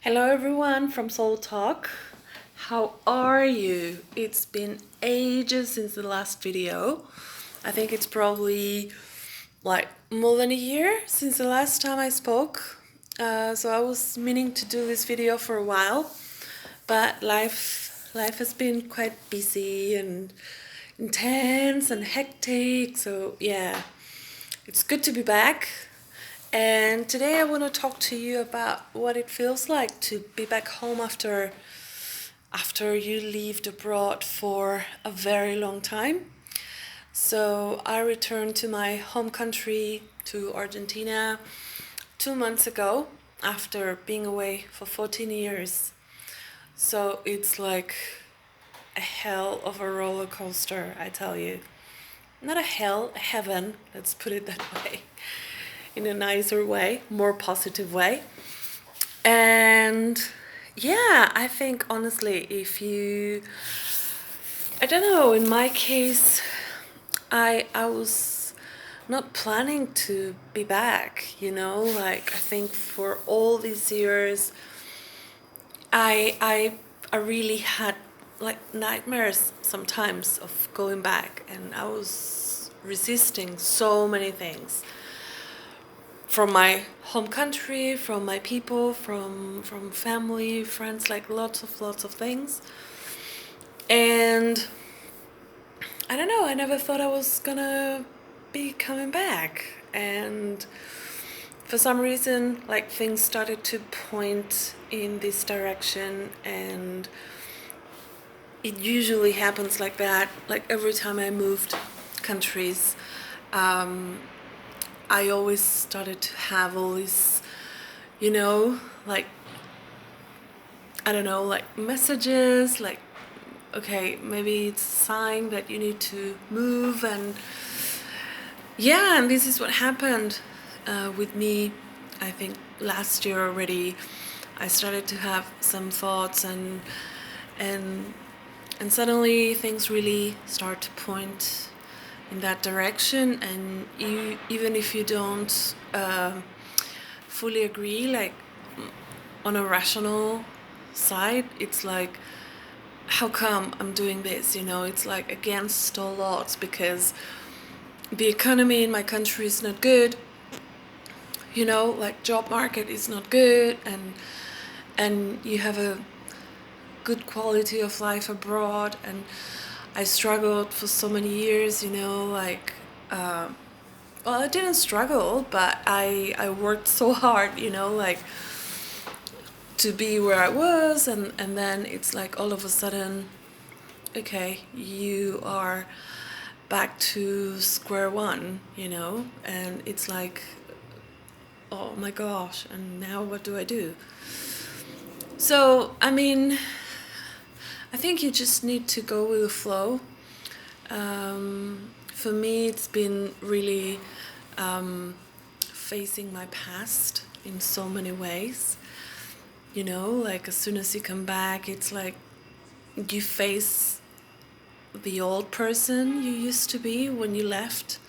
Hello everyone from Soul Talk. How are you? It's been ages since the last video. I think it's probably like more than a year since the last time I spoke. So I was meaning to do this video for a while, but life has been quite busy and intense and hectic. So yeah, it's good to be back. And today I want to talk to you about what it feels like to be back home after you lived abroad for a very long time. So I returned to my home country, to Argentina, 2 months ago after being away for 14 years. So it's like a hell of a roller coaster, I tell you. Not a hell, a heaven, let's put it that way, in a nicer way, more positive way. And yeah, I think honestly, I don't know, in my case, I was not planning to be back, like I think for all these years, I really had like nightmares sometimes of going back, and I was resisting so many things from my home country, from my people, from family, friends, like lots of things. And I don't know, I never thought I was gonna be coming back. And for some reason, like things started to point in this direction, and it usually happens like that. Like every time I moved countries, I always started to have all these, like, I don't know, like messages, like, okay, maybe it's a sign that you need to move. And yeah, and this is what happened with me. I think last year already, I started to have some thoughts, and and suddenly things really start to point in that direction. And even if you don't fully agree, like on a rational side, it's like, how come I'm doing this? It's like against all odds, because the economy in my country is not good. Like job market is not good, and you have a good quality of life abroad. And I struggled for so many years. Like, well, I didn't struggle, but I worked so hard. Like, to be where I was, and then it's like all of a sudden, okay, you are back to square one, and it's like, oh my gosh, and now what do I do? So, I mean, I think you just need to go with the flow. For me, it's been really facing my past in so many ways. Like as soon as you come back, it's like you face the old person you used to be when you left,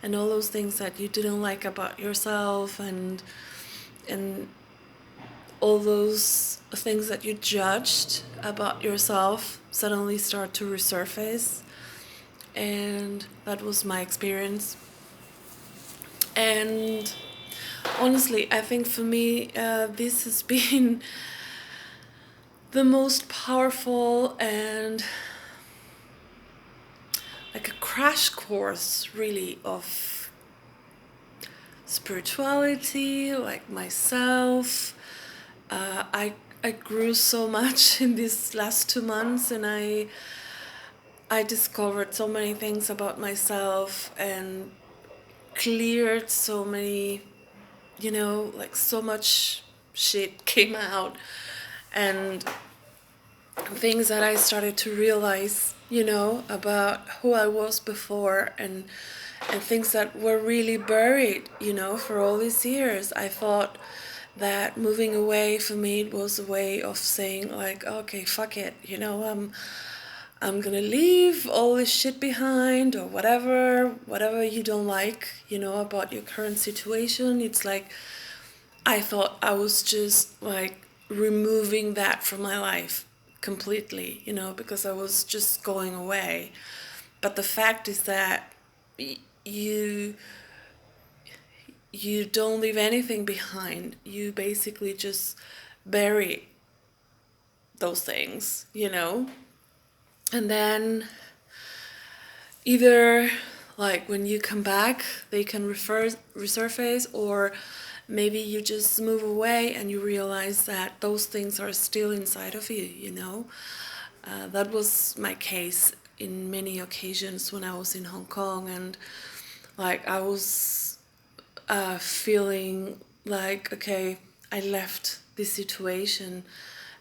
and all those things that you didn't like about yourself, and all those things that you judged about yourself suddenly start to resurface. And that was my experience. And honestly, I think for me, this has been the most powerful and like a crash course, really, of spirituality, like myself. I grew so much in these last 2 months, and I discovered so many things about myself, and cleared so many, like so much shit came out, and things that I started to realize, about who I was before, and things that were really buried, for all these years. I thought that moving away for me was a way of saying like, okay, fuck it, I'm gonna leave all this shit behind, or whatever you don't like, about your current situation. It's like, I thought I was just like removing that from my life completely, because I was just going away. But the fact is that you you don't leave anything behind. You basically just bury those things. And then either like when you come back, they can resurface, or maybe you just move away and you realize that those things are still inside of you. That was my case in many occasions when I was in Hong Kong, and like I was feeling like, okay, I left this situation,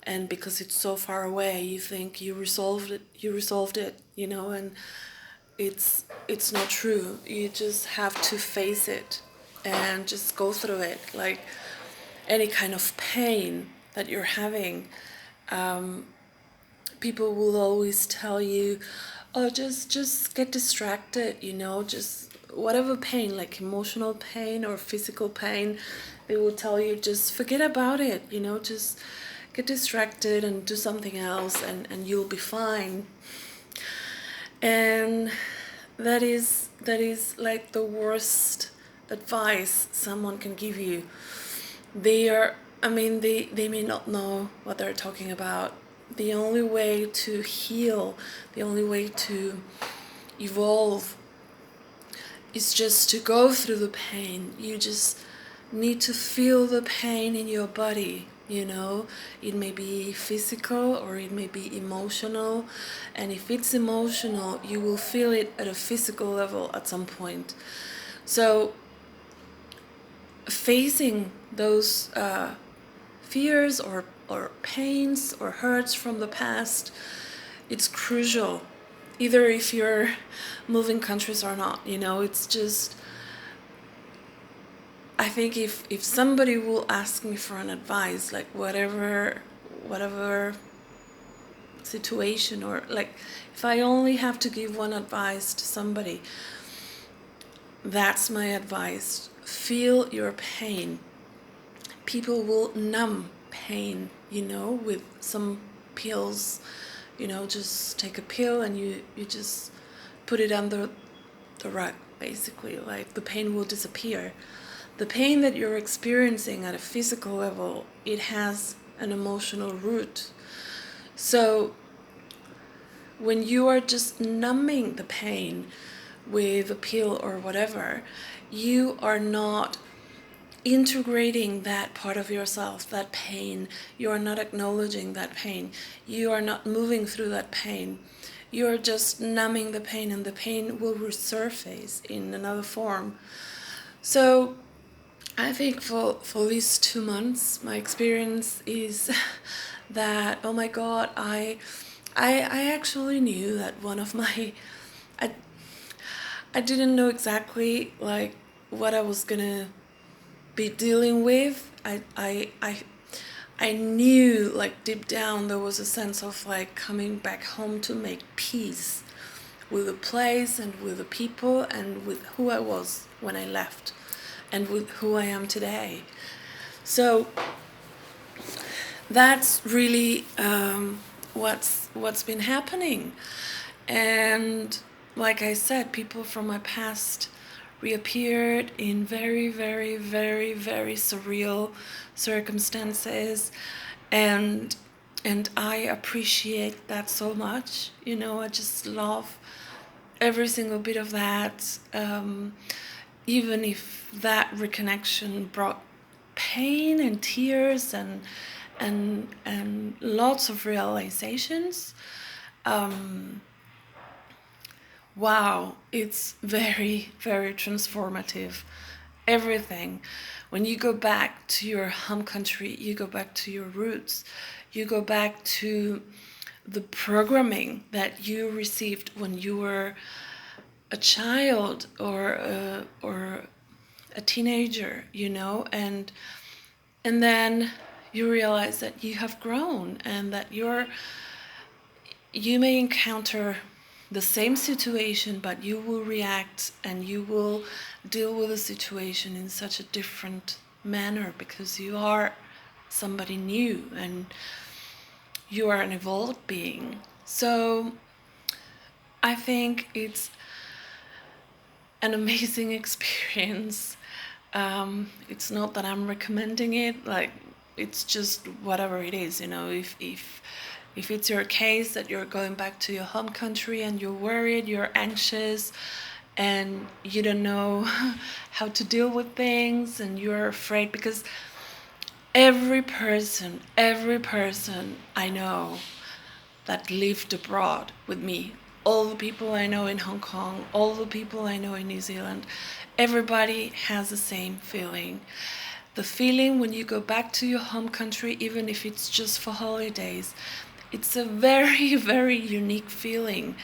and because it's so far away, you think you resolved it, and it's not true. You just have to face it and just go through it. Like any kind of pain that you're having, people will always tell you, oh, just get distracted, just whatever pain, like emotional pain or physical pain, they will tell you just forget about it, just get distracted and do something else, and you'll be fine. And that is like the worst advice someone can give you. They may not know what they're talking about. The only way to heal, the only way to evolve is just to go through the pain. You just need to feel the pain in your body. It may be physical or it may be emotional, and if it's emotional, you will feel it at a physical level at some point. So facing those fears or pains or hurts from the past, it's crucial, either if you're moving countries or not. It's just, I think if somebody will ask me for an advice, like whatever situation, or like if I only have to give one advice to somebody, that's my advice. Feel your pain. People will numb pain, with some pills. Just take a pill and you just put it under the rug, basically. Like the pain will disappear. The pain that you're experiencing at a physical level, it has an emotional root. So when you are just numbing the pain with a pill or whatever, you are not integrating that part of yourself, that pain. You are not acknowledging that pain. You are not moving through that pain. You are just numbing the pain, and the pain will resurface in another form. So I think for these 2 months, my experience is that, oh my God, I actually knew that one of my, I didn't know exactly like what I was gonna be dealing with. I knew, like deep down, there was a sense of like coming back home to make peace with the place and with the people and with who I was when I left and with who I am today. So that's really what's been happening. And like I said, people from my past reappeared in very, very, very, very surreal circumstances, and I appreciate that so much. I just love every single bit of that, even if that reconnection brought pain and tears and lots of realizations. Wow, it's very, very transformative. Everything. When you go back to your home country, you go back to your roots, you go back to the programming that you received when you were a child or a teenager, and then you realize that you have grown and that you may encounter the same situation, but you will react and you will deal with the situation in such a different manner because you are somebody new, and you are an evolved being. So I think it's an amazing experience. It's not that I'm recommending it, like it's just whatever it is, you know. If it's your case that you're going back to your home country and you're worried, you're anxious, and you don't know how to deal with things, and you're afraid, because every person I know that lived abroad with me, all the people I know in Hong Kong, all the people I know in New Zealand, everybody has the same feeling. The feeling when you go back to your home country, even if it's just for holidays, it's a very, very unique feeling.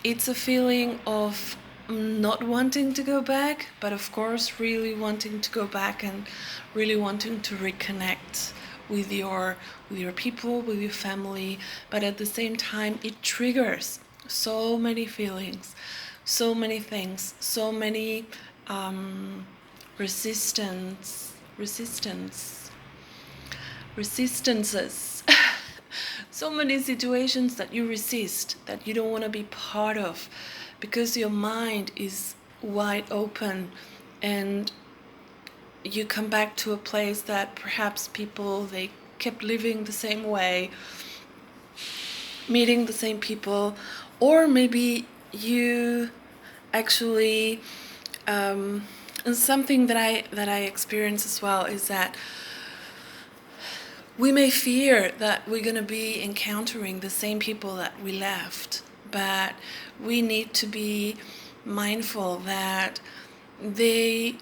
It's a feeling of not wanting to go back, but of course really wanting to go back and really wanting to reconnect with your people, with your family. But at the same time, it triggers so many feelings, so many things, so many resistances. So many situations that you resist, that you don't want to be part of, because your mind is wide open, and you come back to a place that perhaps people, they kept living the same way, meeting the same people, or maybe you actually and something that I experience as well is that we may fear that we're going to be encountering the same people that we left, but we need to be mindful that they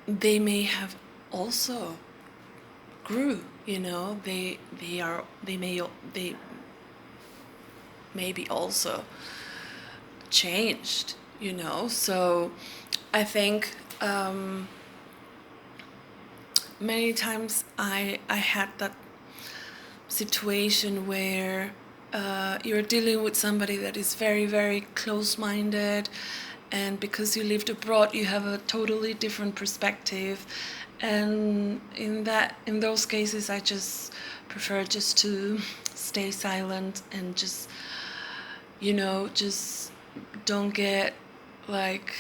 may have also grew, you know, they may be also changed, you know. So I think many times I had that situation where you're dealing with somebody that is very, very close-minded, and because you lived abroad you have a totally different perspective, and in those cases I just prefer just to stay silent and just, you know, just don't get like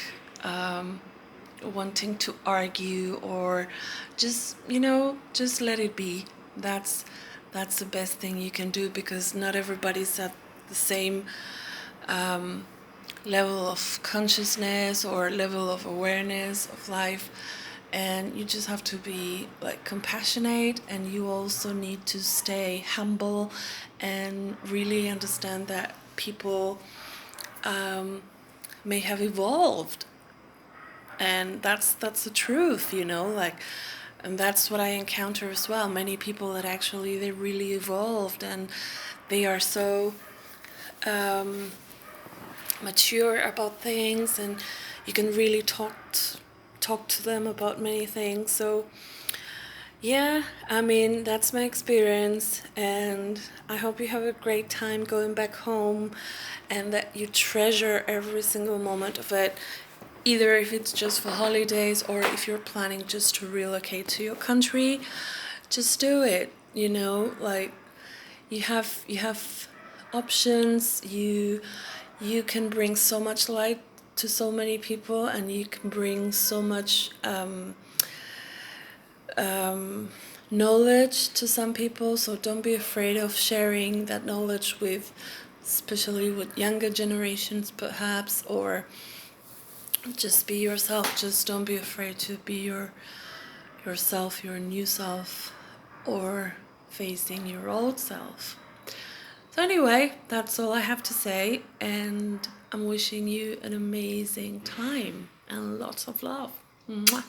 wanting to argue, or just, you know, just let it be. That's the best thing you can do, because not everybody's at the same level of consciousness or level of awareness of life, and you just have to be like compassionate, and you also need to stay humble and really understand that people may have evolved, and that's the truth, you know, like. And that's what I encounter as well. Many people that actually they really evolved, and they are so mature about things, and you can really talk to them about many things. So yeah, I mean, that's my experience, and I hope you have a great time going back home, and that you treasure every single moment of it, either if it's just for holidays or if you're planning just to relocate to your country. Just do it, you know, like you have options. You can bring so much light to so many people, and you can bring so much knowledge to some people. So don't be afraid of sharing that knowledge with, especially with younger generations perhaps, or just be yourself. Just don't be afraid to be yourself, your new self, or facing your old self. So anyway, that's all I have to say, and I'm wishing you an amazing time and lots of love. Mwah.